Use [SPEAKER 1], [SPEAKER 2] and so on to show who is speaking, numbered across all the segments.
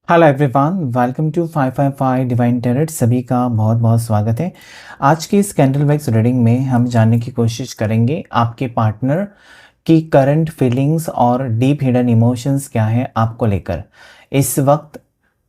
[SPEAKER 1] Hello everyone, welcome to 555 divine tarot. सभी का बहुत बहुत स्वागत है। आज की इस कैंडल वैक्स रीडिंग में हम जानने की कोशिश करेंगे आपके पार्टनर की करंट फीलिंग्स और डीप हिडन इमोशंस क्या है आपको लेकर। इस वक्त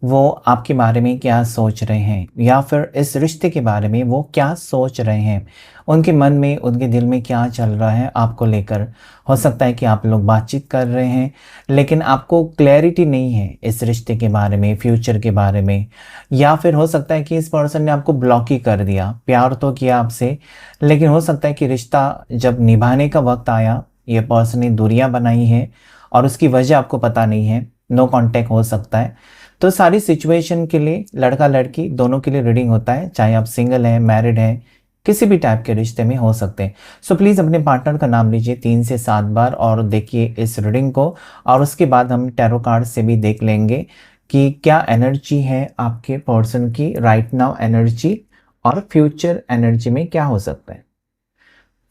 [SPEAKER 1] वो आपके बारे में क्या सोच रहे हैं या फिर इस रिश्ते के बारे में वो क्या सोच रहे हैं, उनके मन में उनके दिल में क्या चल रहा है आपको लेकर। हो सकता है कि आप लोग बातचीत कर रहे हैं लेकिन आपको क्लैरिटी नहीं है इस रिश्ते के बारे में, फ्यूचर के बारे में। या फिर हो सकता है कि इस पर्सन ने आपको ब्लॉक ही कर दिया, प्यार तो किया आपसे लेकिन हो सकता है कि रिश्ता जब निभाने का वक्त आया ये पर्सन ने दूरियां बनाई है और उसकी वजह आपको पता नहीं है। नो कांटेक्ट हो सकता है। तो सारी सिचुएशन के लिए लड़का लड़की दोनों के लिए रीडिंग होता है, चाहे आप सिंगल हैं, मैरिड हैं, किसी भी टाइप के रिश्ते में हो सकते हैं। सो प्लीज़ अपने पार्टनर का नाम लीजिए 3 से 7 बार और देखिए इस रीडिंग को। और उसके बाद हम टैरो कार्ड से भी देख लेंगे कि क्या एनर्जी है आपके पर्सन की राइट नाउ एनर्जी और फ्यूचर एनर्जी में क्या हो सकता है।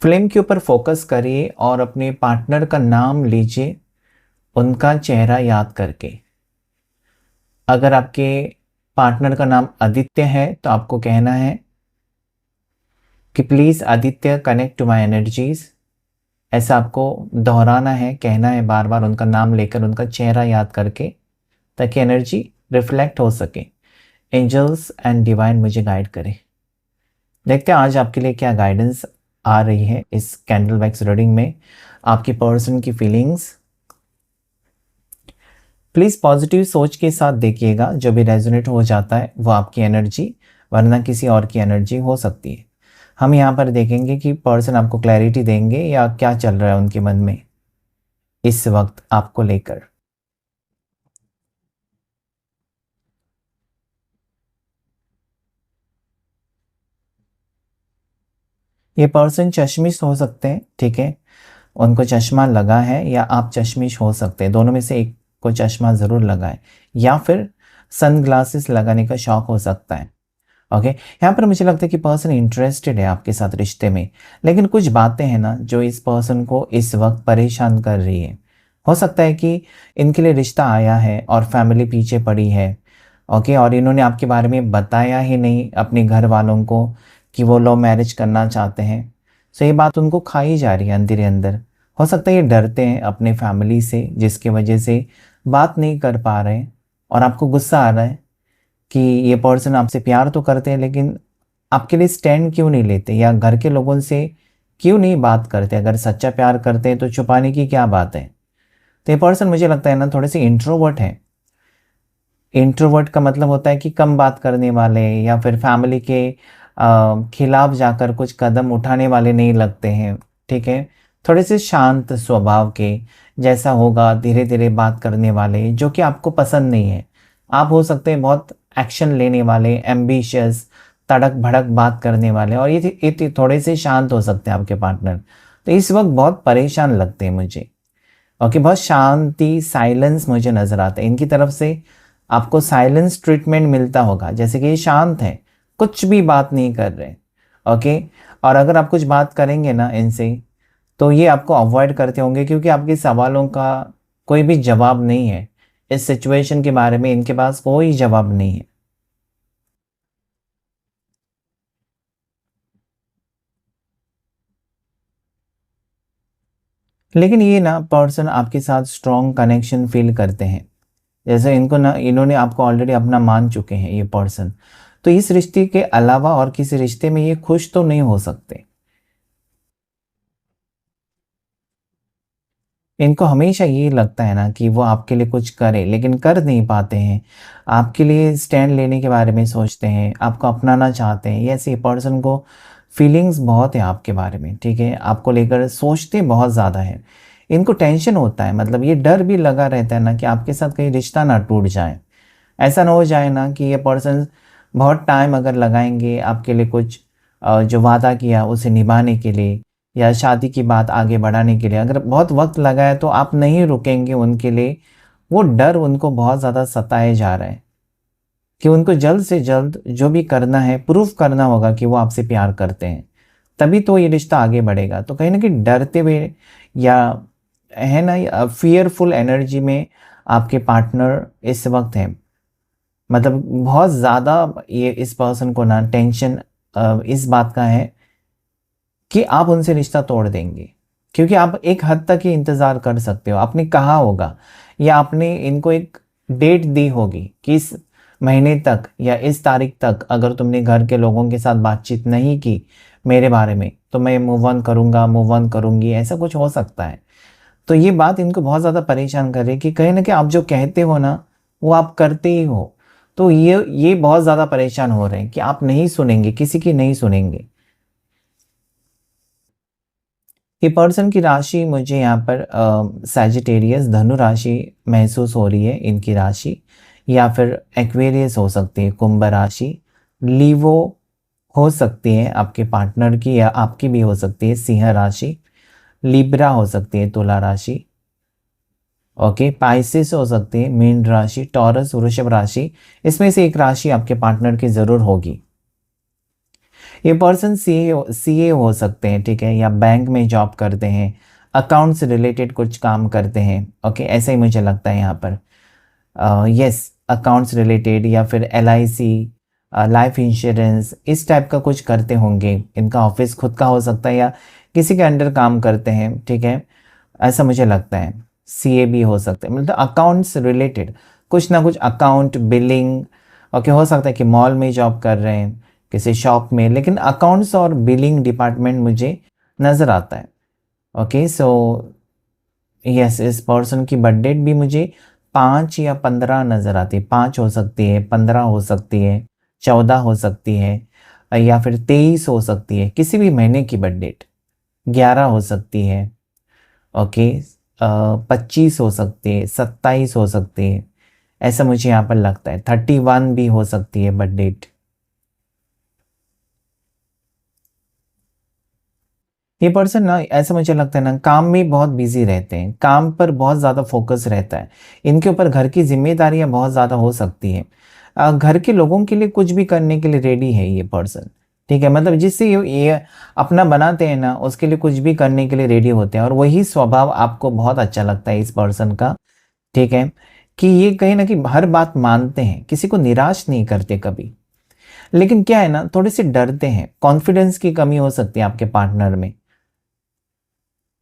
[SPEAKER 1] फ्लेम के ऊपर फोकस करिए और अपने पार्टनर का नाम लीजिए उनका चेहरा याद करके। अगर आपके पार्टनर का नाम आदित्य है तो आपको कहना है कि please Aditya connect to my energies. ऐसा आपको दोहराना है, कहना है बार बार उनका नाम लेकर, उनका चेहरा याद करके, ताकि एनर्जी रिफ्लेक्ट हो सके। एंजल्स एंड डिवाइन मुझे गाइड करें। देखते हैं आज आपके लिए क्या गाइडेंस आ रही है इस कैंडल वैक्स रीडिंग में। आपकी पर्सन की फीलिंग्स प्लीज़ पॉजिटिव सोच के साथ देखिएगा। जो भी रेजोनेट हो जाता है वो आपकी एनर्जी, वरना किसी और की एनर्जी हो सकती है। हम यहाँ पर देखेंगे कि पर्सन आपको क्लैरिटी देंगे या क्या चल रहा है उनके मन में इस वक्त आपको लेकर। ये पर्सन चश्मिश हो सकते हैं, ठीक है, उनको चश्मा लगा है या आप चश्मिश हो सकते हैं। दोनों में से एक को चश्मा ज़रूर लगा है या फिर सन ग्लासेस लगाने का शौक हो सकता है। ओके, यहाँ पर मुझे लगता है कि पर्सन इंटरेस्टेड है आपके साथ रिश्ते में, लेकिन कुछ बातें हैं ना जो इस पर्सन को इस वक्त परेशान कर रही है। हो सकता है कि इनके लिए रिश्ता आया है और फैमिली पीछे पड़ी है। ओके, और इन्होंने आपके बारे में बताया ही नहीं अपने घर वालों को कि वो लव मैरिज करना चाहते हैं। सो ये बात उनको खाई जा रही है अंदर ही अंदर। हो सकता है ये डरते हैं अपने फैमिली से, जिसकी वजह से बात नहीं कर पा रहे हैं और आपको गुस्सा आ रहा है कि ये पर्सन आपसे प्यार तो करते हैं लेकिन आपके लिए स्टैंड क्यों नहीं लेते या घर के लोगों से क्यों नहीं बात करते। अगर सच्चा प्यार करते हैं तो छुपाने की क्या बात है। तो ये पर्सन मुझे लगता है ना थोड़े से इंट्रोवर्ट है। इंट्रोवर्ट का मतलब होता है कि कम बात करने वाले या फिर फैमिली के खिलाफ जाकर कुछ कदम उठाने वाले नहीं लगते हैं, ठीक है। थोड़े से शांत स्वभाव के, जैसा होगा धीरे धीरे बात करने वाले, जो कि आपको पसंद नहीं है। आप हो सकते हैं बहुत एक्शन लेने वाले, एम्बिशियस, तड़क भड़क बात करने वाले, और ये थोड़े से शांत हो सकते हैं आपके पार्टनर। तो इस वक्त बहुत परेशान लगते हैं मुझे। ओके, बहुत शांति, साइलेंस मुझे नज़र आता है इनकी तरफ से। आपको साइलेंस ट्रीटमेंट मिलता होगा, जैसे कि ये शांत है, कुछ भी बात नहीं कर रहे। ओके, और अगर आप कुछ बात करेंगे ना इनसे तो ये आपको अवॉइड करते होंगे, क्योंकि आपके सवालों का कोई भी जवाब नहीं है। इस सिचुएशन के बारे में इनके पास कोई जवाब नहीं है। लेकिन ये ना पर्सन आपके साथ स्ट्रॉन्ग कनेक्शन फील करते हैं। जैसे इनको ना, इन्होंने आपको ऑलरेडी अपना मान चुके हैं ये पर्सन। तो इस रिश्ते के अलावा और किसी रिश्ते में ये खुश तो नहीं हो सकते। इनको हमेशा ये लगता है ना कि वो आपके लिए कुछ करे लेकिन कर नहीं पाते हैं। आपके लिए स्टैंड लेने के बारे में सोचते हैं, आपको अपनाना चाहते हैं। ये ऐसे पर्सन को फीलिंग्स बहुत है आपके बारे में, ठीक है, आपको लेकर सोचते बहुत ज़्यादा है। इनको टेंशन होता है, मतलब ये डर भी लगा रहता है ना कि आपके साथ कहीं रिश्ता ना टूट जाए। ऐसा ना हो जाए ना कि ये पर्सन बहुत टाइम अगर लगाएंगे आपके लिए कुछ जो वादा किया उसे निभाने के लिए या शादी की बात आगे बढ़ाने के लिए, अगर बहुत वक्त लगा है तो आप नहीं रुकेंगे उनके लिए। वो डर उनको बहुत ज़्यादा सताए जा रहा है कि उनको जल्द से जल्द जो भी करना है प्रूफ करना होगा कि वो आपसे प्यार करते हैं, तभी तो ये रिश्ता आगे बढ़ेगा। तो कहीं ना कहीं डरते हुए या है ना फियरफुल एनर्जी में आपके पार्टनर इस वक्त हैं। मतलब बहुत ज़्यादा ये इस पर्सन को ना टेंशन इस बात का है कि आप उनसे रिश्ता तोड़ देंगे, क्योंकि आप एक हद तक ही इंतज़ार कर सकते हो। आपने कहा होगा या आपने इनको एक डेट दी होगी कि इस महीने तक या इस तारीख तक अगर तुमने घर के लोगों के साथ बातचीत नहीं की मेरे बारे में तो मैं मूव ऑन करूँगा, मूव ऑन करूँगी, ऐसा कुछ हो सकता है। तो ये बात इनको बहुत ज़्यादा परेशान कर रही है कि कहीं न कहीं आप जो कहते हो ना, वो आप करते ही हो। तो ये बहुत ज़्यादा परेशान हो रहे हैं कि आप नहीं सुनेंगे, किसी की नहीं सुनेंगे। ये पर्सन की राशि मुझे यहाँ पर सैजिटेरियस धनु राशि महसूस हो रही है इनकी राशि, या फिर एक्वेरियस हो सकती है कुंभ राशि, लीवो हो सकती है आपके पार्टनर की या आपकी भी हो सकती है सिंह राशि, लिब्रा हो सकती है तुला राशि, ओके, पाइसेस हो सकती है मीन राशि, टॉरस वृषभ राशि। इसमें से एक राशि आपके पार्टनर की ज़रूर होगी। ये पर्सन सीए हो सकते हैं, ठीक है, या बैंक में जॉब करते हैं, अकाउंट से रिलेटेड कुछ काम करते हैं, ओके, ऐसा ही मुझे लगता है यहाँ पर। यस, अकाउंट्स रिलेटेड या फिर एलआईसी, लाइफ इंश्योरेंस, इस टाइप का कुछ करते होंगे। इनका ऑफिस खुद का हो सकता है या किसी के अंडर काम करते हैं, ठीक है, ऐसा मुझे लगता है। सीए भी हो सकते हैं, मतलब अकाउंट्स रिलेटेड कुछ ना कुछ, अकाउंट बिलिंग, ओके, हो सकता है कि मॉल में जॉब कर रहे हैं किसी शॉप में, लेकिन अकाउंट्स और बिलिंग डिपार्टमेंट मुझे नज़र आता है। ओके, सो यस, इस पर्सन की बर्थ डेट भी मुझे 5 या 15 नज़र आती है। 5 हो सकती है, 15 हो सकती है, 14 हो सकती है, या फिर 23 हो सकती है, किसी भी महीने की बर्थ डेट। 11 हो सकती है, ओके, 25 हो सकती है, 27 हो सकती है, ऐसा मुझे यहाँ पर लगता है। 31 भी हो सकती है बर्थ डेट। ये पर्सन ना, ऐसा मुझे लगता है ना, काम में बहुत बिजी रहते हैं, काम पर बहुत ज़्यादा फोकस रहता है। इनके ऊपर घर की जिम्मेदारियां बहुत ज़्यादा हो सकती हैं। घर के लोगों के लिए कुछ भी करने के लिए रेडी है ये पर्सन, ठीक है, मतलब जिससे ये अपना बनाते हैं ना, उसके लिए कुछ भी करने के लिए रेडी होते हैं, और वही स्वभाव आपको बहुत अच्छा लगता है इस पर्सन का, ठीक है, कि ये कहीं ना कहीं हर बात मानते हैं, किसी को निराश नहीं करते कभी। लेकिन क्या है ना, थोड़े से डरते हैं, कॉन्फिडेंस की कमी हो सकती है आपके पार्टनर में।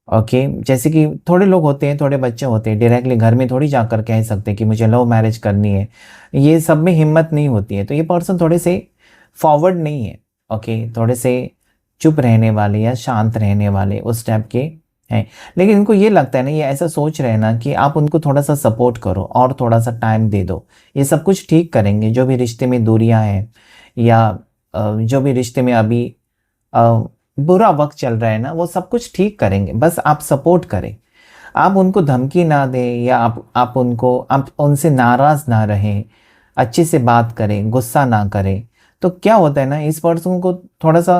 [SPEAKER 1] ओके, जैसे कि थोड़े लोग होते हैं, थोड़े बच्चे होते हैं, डायरेक्टली घर में थोड़ी जाकर कह सकते हैं कि मुझे लव मैरिज करनी है, ये सब में हिम्मत नहीं होती है। तो ये पर्सन थोड़े से फॉरवर्ड नहीं है, ओके, थोड़े से चुप रहने वाले या शांत रहने वाले उस टाइप के हैं। लेकिन इनको ये लगता है ना, ये ऐसा सोच रहे हैं ना कि आप उनको थोड़ा सा सपोर्ट करो और थोड़ा सा टाइम दे दो, ये सब कुछ ठीक करेंगे। जो भी रिश्ते में दूरियां हैं या जो भी रिश्ते में अभी अ, बुरा वक्त चल रहा है ना, वो सब कुछ ठीक करेंगे, बस आप सपोर्ट करें। आप उनको धमकी ना दें या आप उनसे नाराज़ ना रहें, अच्छे से बात करें, गुस्सा ना करें। तो क्या होता है ना, इस पर्सन को थोड़ा सा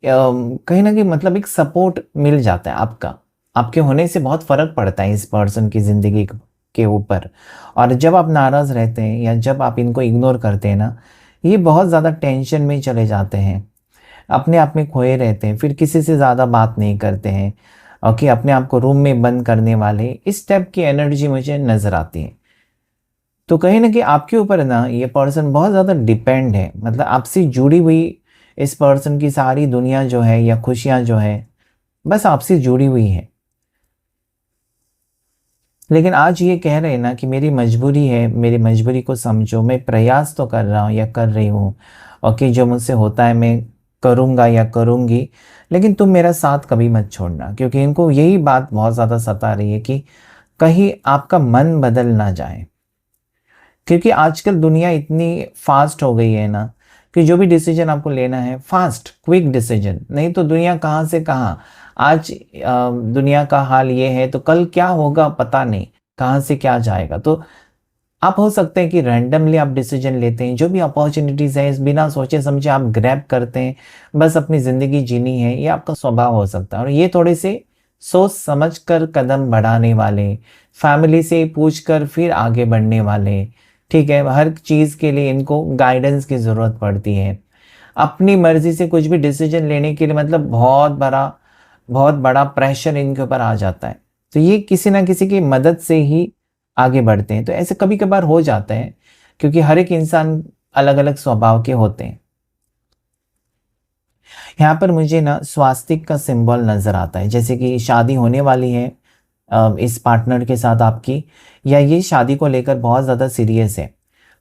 [SPEAKER 1] कहीं ना कहीं मतलब एक सपोर्ट मिल जाता है आपका, आपके होने से बहुत फ़र्क पड़ता है इस पर्सन की ज़िंदगी के ऊपर। और जब आप नाराज़ रहते हैं या जब आप इनको इग्नोर करते हैं ना, ये बहुत ज़्यादा टेंशन में चले जाते हैं, अपने आप में खोए रहते हैं, फिर किसी से ज़्यादा बात नहीं करते हैं, ओके, अपने आप को रूम में बंद करने वाले, इस टाइप की एनर्जी मुझे नज़र आती है। तो कहीं ना कहीं आपके ऊपर ना ये पर्सन बहुत ज़्यादा डिपेंड है, मतलब आपसे जुड़ी हुई इस पर्सन की सारी दुनिया जो है या खुशियाँ जो है, बस आपसे जुड़ी हुई है। लेकिन आज ये कह रहे हैं ना कि मेरी मजबूरी है, मेरी मजबूरी को समझो, मैं प्रयास तो कर रहा हूँ या कर रही हूँ, ओके, जो मुझसे होता है मैं करूँगा या करूँगी, लेकिन तुम मेरा साथ कभी मत छोड़ना। क्योंकि इनको यही बात बहुत ज़्यादा सता रही है कि कहीं आपका मन बदल ना जाए, क्योंकि आजकल दुनिया इतनी फास्ट हो गई है ना कि जो भी डिसीजन आपको लेना है, फास्ट क्विक डिसीजन, नहीं तो दुनिया कहाँ से कहाँ। आज दुनिया का हाल ये है तो कल क्या होगा पता नहीं, कहाँ से क्या जाएगा। तो आप हो सकते हैं कि रैंडमली आप डिसीजन लेते हैं, जो भी अपॉर्चुनिटीज़ है इस बिना सोचे समझे आप ग्रैब करते हैं, बस अपनी ज़िंदगी जीनी है, ये आपका स्वभाव हो सकता है। और ये थोड़े से सोच समझ कर कदम बढ़ाने वाले, फैमिली से पूछ कर फिर आगे बढ़ने वाले, ठीक है, हर चीज़ के लिए इनको गाइडेंस की ज़रूरत पड़ती है। अपनी मर्ज़ी से कुछ भी डिसीजन लेने के लिए मतलब बहुत बड़ा प्रेशर इनके ऊपर आ जाता है। तो ये किसी ना किसी की मदद से ही आगे बढ़ते हैं। तो ऐसे कभी कभार हो जाता है, क्योंकि हर एक इंसान अलग अलग स्वभाव के होते हैं। यहाँ पर मुझे ना स्वास्तिक का सिंबल नज़र आता है, जैसे कि शादी होने वाली है इस पार्टनर के साथ आपकी, या ये शादी को लेकर बहुत ज़्यादा सीरियस है,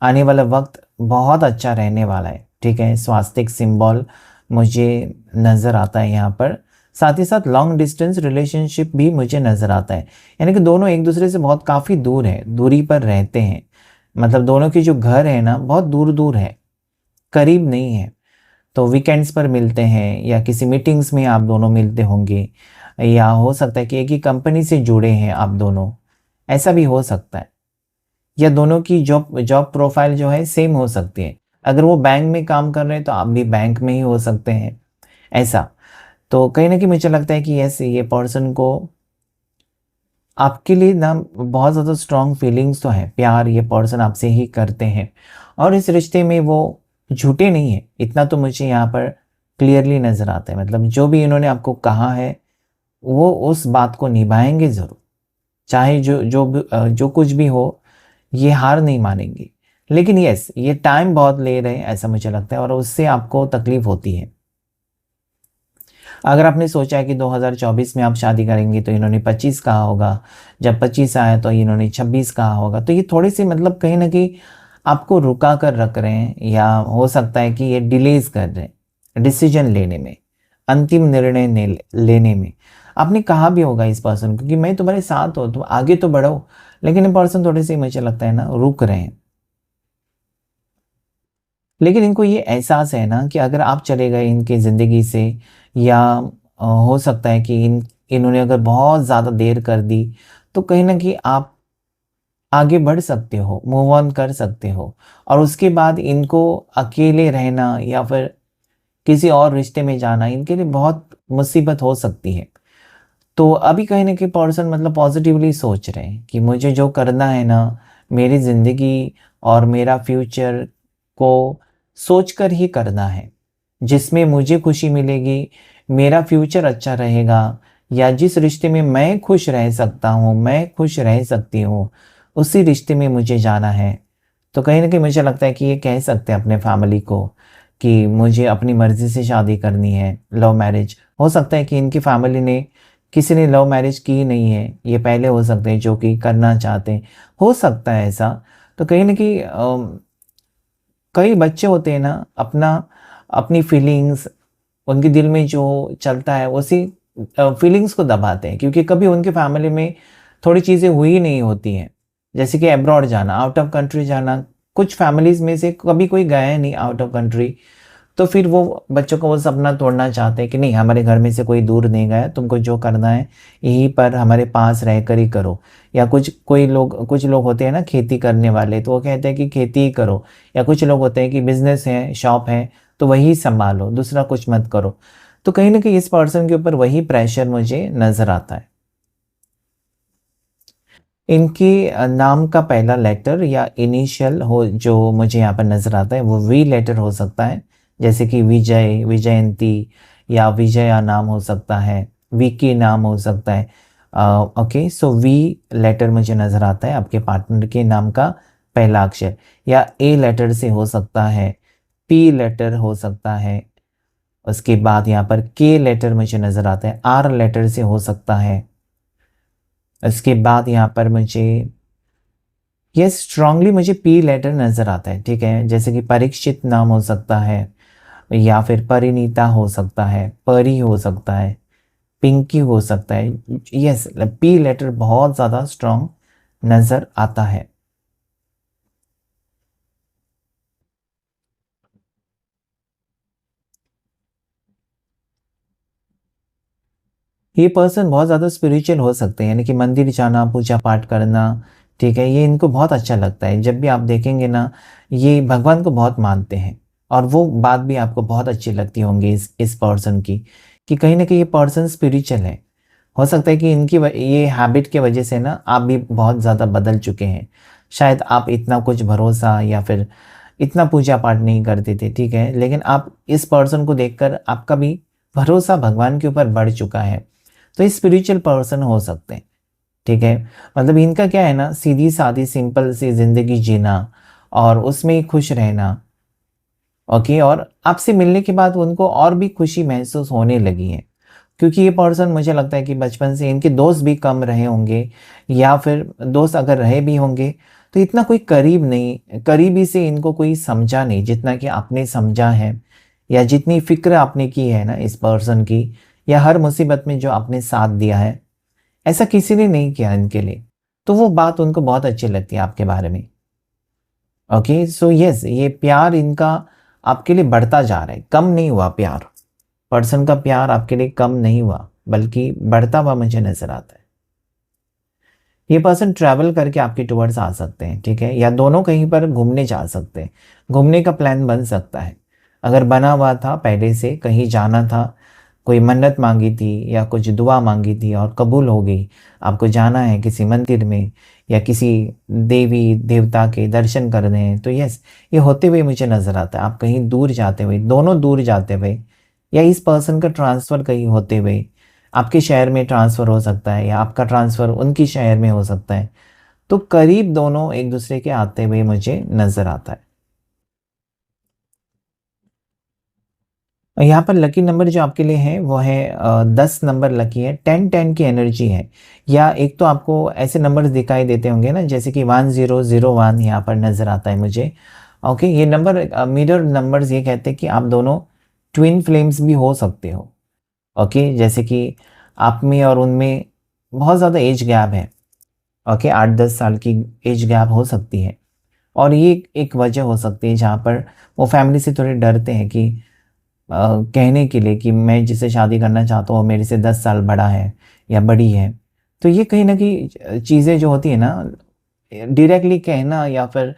[SPEAKER 1] आने वाला वक्त बहुत अच्छा रहने वाला है, ठीक है। स्वास्तिक सिंबल मुझे नज़र आता है यहाँ पर। साथ ही साथ लॉन्ग डिस्टेंस रिलेशनशिप भी मुझे नज़र आता है, यानी कि दोनों एक दूसरे से बहुत काफ़ी दूर है, दूरी पर रहते हैं, मतलब दोनों के जो घर है ना बहुत दूर दूर है, करीब नहीं है। तो वीकेंड्स पर मिलते हैं या किसी मीटिंग्स में आप दोनों मिलते होंगे, या हो सकता है कि एक ही कंपनी से जुड़े हैं आप दोनों, ऐसा भी हो सकता है। या दोनों की जॉब जॉब प्रोफाइल जो है सेम हो सकती है, अगर वो बैंक में काम कर रहे हैं तो आप भी बैंक में ही हो सकते हैं, ऐसा। तो कहीं ना कहीं मुझे लगता है कि यस, ये पर्सन को आपके लिए ना बहुत ज़्यादा स्ट्रॉन्ग फीलिंग्स तो है, प्यार ये पर्सन आपसे ही करते हैं, और इस रिश्ते में वो झूठे नहीं है, इतना तो मुझे यहाँ पर क्लियरली नज़र आता है। मतलब जो भी इन्होंने आपको कहा है वो उस बात को निभाएंगे ज़रूर, चाहे जो कुछ भी हो, ये हार नहीं मानेंगे। लेकिन यस, ये टाइम बहुत ले रहे हैं ऐसा मुझे लगता है, और उससे आपको तकलीफ होती है। अगर आपने सोचा है कि 2024 में आप शादी करेंगे तो इन्होंने 25 कहा होगा, जब 25 आया तो इन्होंने 26 कहा होगा, तो ये थोड़ी सी मतलब कहीं ना कहीं आपको रुका कर रख रहे हैं, या हो सकता है कि ये डिलेज कर रहे हैं डिसीजन लेने में, अंतिम निर्णय लेने में। आपने कहा भी होगा इस पर्सन को कि मैं तुम्हारे साथ हूँ, तुम आगे तो बढ़ो, लेकिन ये पर्सन थोड़े से मुझे लगता है ना रुक रहे हैं। लेकिन इनको ये एहसास है ना कि अगर आप चले गए इनकी ज़िंदगी से, या हो सकता है कि इन्होंने अगर बहुत ज़्यादा देर कर दी, तो कहीं न कहीं आप आगे बढ़ सकते हो, मूव ऑन कर सकते हो, और उसके बाद इनको अकेले रहना या फिर किसी और रिश्ते में जाना इनके लिए बहुत मुसीबत हो सकती है। तो अभी कहीं न कहीं पर्सन मतलब पॉज़िटिवली सोच रहे हैं कि मुझे जो करना है ना, मेरी ज़िंदगी और मेरा फ्यूचर को सोचकर ही करना है। जिसमें मुझे खुशी मिलेगी, मेरा फ्यूचर अच्छा रहेगा, या जिस रिश्ते में मैं खुश रह सकता हूँ, मैं खुश रह सकती हूँ, उसी रिश्ते में मुझे जाना है। तो कहीं न कहीं मुझे लगता है कि ये कह सकते हैं अपने फैमिली को कि मुझे अपनी मर्ज़ी से शादी करनी है, लव मैरिज। हो सकता है कि इनकी फैमिली ने किसी ने लव मैरिज की नहीं है, ये पहले हो सकते हैं जो कि करना चाहते हैं, हो सकता है ऐसा। तो कहीं न कहीं कई बच्चे होते हैं ना, अपनी फीलिंग्स, उनके दिल में जो चलता है उसी फीलिंग्स को दबाते हैं, क्योंकि कभी उनके फैमिली में थोड़ी चीज़ें हुई नहीं होती हैं, जैसे कि अब्रॉड जाना, आउट ऑफ कंट्री जाना। कुछ फैमिलीज़ में से कभी कोई गया है नहीं आउट ऑफ कंट्री, तो फिर वो बच्चों को वो सपना तोड़ना चाहते हैं कि नहीं, हमारे घर में से कोई दूर नहीं गया, तुमको जो करना है यहीं पर हमारे पास रहकर ही करो। या कुछ लोग होते हैं ना खेती करने वाले, तो वो कहते हैं कि खेती ही करो। या कुछ लोग होते हैं कि बिजनेस है, शॉप है, तो वही संभालो, दूसरा कुछ मत करो। तो कहीं ना कहीं इस पर्सन के ऊपर वही प्रेशर मुझे नज़र आता है। इनके नाम का पहला लेटर या इनिशियल हो जो मुझे यहाँ पर नज़र आता है, वो वी लेटर हो सकता है, जैसे कि विजय, विजयंती, या विजया नाम हो सकता है, विकी नाम हो सकता है। ओके, सो वी लेटर मुझे नज़र आता है आपके पार्टनर के नाम का पहला अक्षर, या ए लेटर से हो सकता है, पी लेटर हो सकता है, उसके बाद यहाँ पर के लेटर मुझे नज़र आता है, आर लेटर से हो सकता है। उसके बाद यहाँ पर मुझे ये स्ट्रांगली मुझे पी लेटर नज़र आता है, ठीक है, जैसे कि परीक्षित नाम हो सकता है, या फिर परिणीता हो सकता है, परी हो सकता है, पिंकी हो सकता है। यस, पी लेटर बहुत ज़्यादा स्ट्रांग नज़र आता है। ये पर्सन बहुत ज़्यादा स्पिरिचुअल हो सकते हैं, यानी कि मंदिर जाना, पूजा पाठ करना, ठीक है, ये इनको बहुत अच्छा लगता है। जब भी आप देखेंगे ना, ये भगवान को बहुत मानते हैं, और वो बात भी आपको बहुत अच्छी लगती होंगी इस पर्सन की, कि कहीं ना कहीं ये पर्सन स्पिरिचुअल है। हो सकता है कि ये हैबिट के वजह से ना आप भी बहुत ज़्यादा बदल चुके हैं। शायद आप इतना कुछ भरोसा या फिर इतना पूजा पाठ नहीं करते थे, ठीक है, लेकिन आप इस पर्सन को देखकर आपका भी भरोसा भगवान के ऊपर बढ़ चुका है। तो ये स्पिरिचुअल पर्सन हो सकते हैं, ठीक है। मतलब इनका क्या है ना, सीधी सादी सिंपल सी ज़िंदगी जीना, और उसमें ही खुश रहना। ओके, और आपसे मिलने के बाद उनको और भी खुशी महसूस होने लगी है, क्योंकि ये पर्सन मुझे लगता है कि बचपन से इनके दोस्त भी कम रहे होंगे, या फिर दोस्त अगर रहे भी होंगे तो इतना कोई करीब नहीं, करीबी से इनको कोई समझा नहीं जितना कि आपने समझा है, या जितनी फिक्र आपने की है ना इस पर्सन की, या हर मुसीबत में जो आपने साथ दिया है, ऐसा किसी ने नहीं किया इनके लिए। तो वो बात उनको बहुत अच्छी लगती है आपके बारे में। ओके, सो यस, ये प्यार इनका आपके लिए बढ़ता जा रहा है, कम नहीं हुआ प्यार। पर्सन का प्यार आपके लिए कम नहीं हुआ, बल्कि बढ़ता हुआ मुझे नजर आता है। ये पर्सन ट्रैवल करके आपके टुवर्ड्स आ सकते हैं, ठीक है, या दोनों कहीं पर घूमने जा सकते हैं। घूमने का प्लान बन सकता है, अगर बना हुआ था पहले से, कहीं जाना था, कोई मन्नत मांगी थी या कुछ दुआ मांगी थी और कबूल हो गई, आपको जाना है किसी मंदिर में या किसी देवी देवता के दर्शन करने हैं, तो यस, ये होते हुए मुझे नज़र आता है। आप कहीं दूर जाते हुए, दोनों दूर जाते हुए, या इस पर्सन का ट्रांसफ़र कहीं होते हुए, आपके शहर में ट्रांसफ़र हो सकता है या आपका ट्रांसफ़र उनकी शहर में हो सकता है। तो करीब दोनों एक दूसरे के आते हुए मुझे नज़र आता है। यहाँ पर लकी नंबर जो आपके लिए है वो है 10 नंबर लकी है, 10-10 की एनर्जी है। या एक तो आपको ऐसे नंबर्स दिखाई देते होंगे ना, जैसे कि 1001 यहाँ पर नज़र आता है मुझे। ओके, ये नंबर मिरर नंबर्स ये कहते हैं कि आप दोनों ट्विन फ्लेम्स भी हो सकते हो। ओके, जैसे कि आप में और उनमें बहुत ज़्यादा एज गैप है। ओके, 8-10 साल की एज गैप हो सकती है, और ये एक वजह हो सकती है जहाँ पर वो फैमिली से थोड़े डरते हैं कि कहने के लिए कि मैं जिसे शादी करना चाहता हूँ वो मेरे से 10 साल बड़ा है या बड़ी है। तो ये कहीं न कहीं चीज़ें जो होती है ना, डायरेक्टली कहना या फिर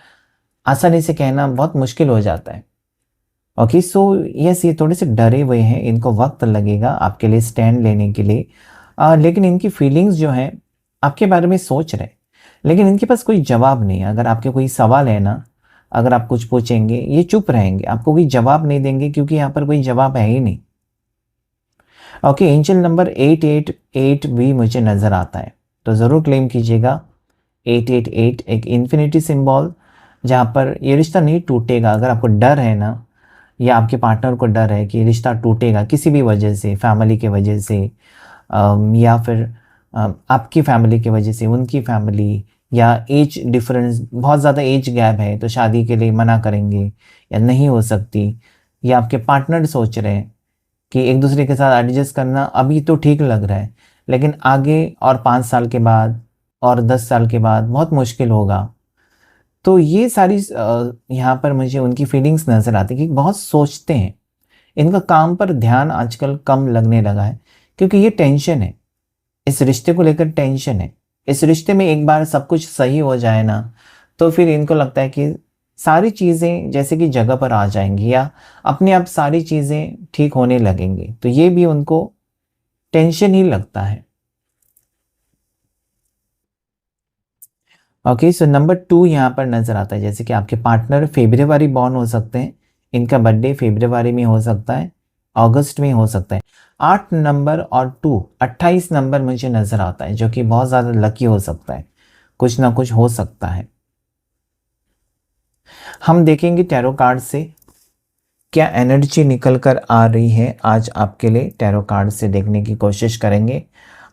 [SPEAKER 1] आसानी से कहना बहुत मुश्किल हो जाता है। ओके, सो यस, ये थोड़े से डरे हुए हैं, इनको वक़्त लगेगा आपके लिए स्टैंड लेने के लिए। लेकिन इनकी फीलिंग्स जो हैं आपके बारे में सोच रहे हैं, लेकिन इनके पास कोई जवाब नहीं है। अगर आपके कोई सवाल है ना, अगर आप कुछ पूछेंगे, ये चुप रहेंगे, आपको कोई जवाब नहीं देंगे, क्योंकि यहाँ पर कोई जवाब है ही नहीं। ओके, एंजल नंबर 888 भी मुझे नज़र आता है, तो ज़रूर क्लेम कीजिएगा। 888 एक इन्फिनिटी सिंबल, जहाँ पर ये रिश्ता नहीं टूटेगा। अगर आपको डर है ना, या आपके पार्टनर को डर है कि रिश्ता टूटेगा किसी भी वजह से, फैमिली के वजह से, या फिर आपकी फैमिली की वजह से, उनकी फैमिली, या एज डिफरेंस, बहुत ज़्यादा एज गैप है तो शादी के लिए मना करेंगे या नहीं हो सकती, या आपके पार्टनर सोच रहे हैं कि एक दूसरे के साथ एडजस्ट करना अभी तो ठीक लग रहा है, लेकिन आगे और 5 साल के बाद और 10 साल के बाद बहुत मुश्किल होगा। तो ये सारी यहाँ पर मुझे उनकी फीलिंग्स नज़र आती है कि बहुत सोचते हैं। इनका काम पर ध्यान आजकल कम लगने लगा है, क्योंकि ये टेंशन है, इस रिश्ते को लेकर टेंशन है। इस रिश्ते में एक बार सब कुछ सही हो जाए ना, तो फिर इनको लगता है कि सारी चीज़ें जैसे कि जगह पर आ जाएँगी, या अपने आप सारी चीज़ें ठीक होने लगेंगी। तो ये भी उनको टेंशन ही लगता है। ओके, सो नंबर 2 यहाँ पर नज़र आता है, जैसे कि आपके पार्टनर फ़रवरी बॉर्न हो सकते हैं, इनका बर्थडे फ़रवरी में हो सकता है, अगस्त में हो सकता है। 8 नंबर और 2 28 नंबर मुझे नज़र आता है, जो कि बहुत ज़्यादा लकी हो सकता है, कुछ ना कुछ हो सकता है। हम देखेंगे टैरो कार्ड से क्या एनर्जी निकल कर आ रही है आज आपके लिए। टैरो कार्ड से देखने की कोशिश करेंगे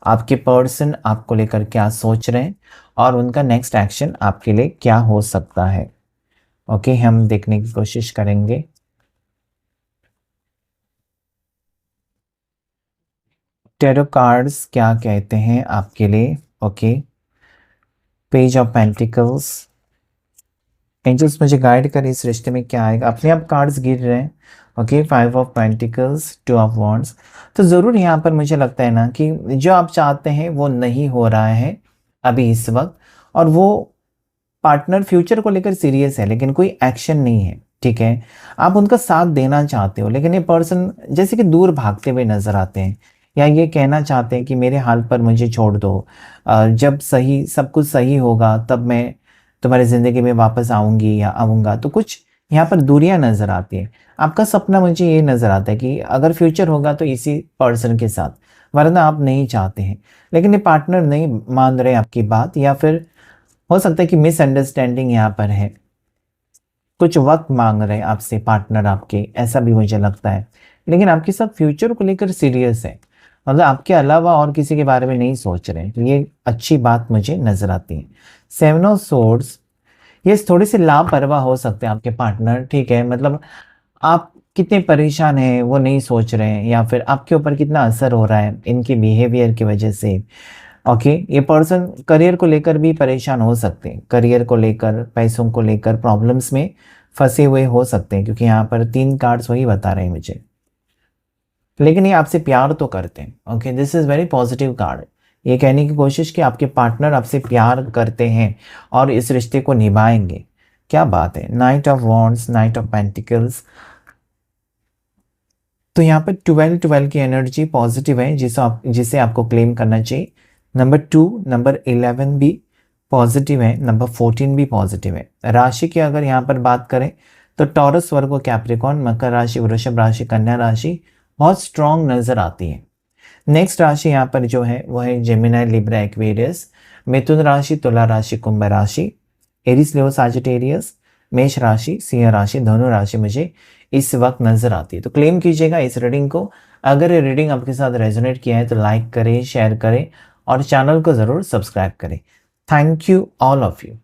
[SPEAKER 1] आपके पर्सन आपको लेकर क्या सोच रहे हैं, और उनका नेक्स्ट एक्शन आपके लिए क्या हो सकता है। ओके, हम देखने की कोशिश करेंगे। टैरो कार्ड्स क्या कहते हैं आपके लिए। Okay, page of pentacles, angels मुझे गाइड करें इस रिश्ते में क्या आएगा। अपने आप कार्ड्स गिर रहे हैं। Okay, 5 of pentacles, 2 of wands. तो ज़रूर यहाँ पर मुझे लगता है ना कि जो आप चाहते हैं वो नहीं हो रहा है अभी इस वक्त, और वो पार्टनर फ्यूचर को लेकर सीरियस है, लेकिन कोई एक्शन नहीं है, ठीक है। आप उनका साथ देना चाहते हो, लेकिन ये पर्सन जैसे कि दूर भागते हुए नजर आते हैं, या ये कहना चाहते हैं कि मेरे हाल पर मुझे छोड़ दो, जब सही सब कुछ सही होगा तब मैं तुम्हारी ज़िंदगी में वापस आऊँगी या आऊँगा। तो कुछ यहाँ पर दूरियाँ नज़र आती है। आपका सपना मुझे ये नज़र आता है कि अगर फ्यूचर होगा तो इसी पर्सन के साथ, वरना आप नहीं चाहते हैं। लेकिन ये पार्टनर नहीं मान रहे आपकी बात, या फिर हो सकता है कि मिसअंडरस्टैंडिंग यहाँ पर है। कुछ वक्त मांग रहे हैं आपसे पार्टनर आपके, ऐसा भी मुझे लगता है। लेकिन आपके साथ फ्यूचर को लेकर सीरियस है, मतलब आपके अलावा और किसी के बारे में नहीं सोच रहे, तो ये अच्छी बात मुझे नजर आती है। सेवन ऑफ सोर्ड्स, ये थोड़े से लापरवाह हो सकते हैं आपके पार्टनर, ठीक है, मतलब आप कितने परेशान हैं वो नहीं सोच रहे हैं, या फिर आपके ऊपर कितना असर हो रहा है इनके बिहेवियर की वजह से। ओके, ये पर्सन करियर को लेकर भी परेशान हो सकते हैं, करियर को लेकर, पैसों को लेकर प्रॉब्लम्स में फंसे हुए हो सकते हैं, क्योंकि यहाँ पर 3 कार्ड्स वही बता रहे हैं मुझे। लेकिन ये आपसे प्यार तो करते हैं। Okay, this is very positive card. ये कहने की कोशिश कि आपके पार्टनर आपसे प्यार करते हैं और इस रिश्ते को निभाएंगे। क्या बात है, night of wands, night of pentacles. तो यहाँ पर 12 की एनर्जी पॉजिटिव है, जिसे आपको क्लेम करना चाहिए। नंबर 2, नंबर 11 भी पॉजिटिव है, नंबर 14 भी पॉजिटिव है। राशि की अगर यहाँ पर बात करें तो टॉरस, वर्गो, कैप्रिकॉर्न, मकर राशि, वृषभ राशि, कन्या राशि बहुत स्ट्रॉन्ग नजर आती है। नेक्स्ट राशि यहाँ पर जो है वो है जेमिनाई, लिब्रा, एक्वेरियस, मिथुन राशि, तुला राशि, कुंभ राशि, एरिस, लियो, साजिटेरियस, मेष राशि, सिंह राशि, धनु राशि मुझे इस वक्त नजर आती है। तो क्लेम कीजिएगा इस रीडिंग को। अगर ये रीडिंग आपके साथ रेजोनेट किया है तो लाइक करें, शेयर करें और चैनल को ज़रूर सब्सक्राइब करें। Thank you all of you.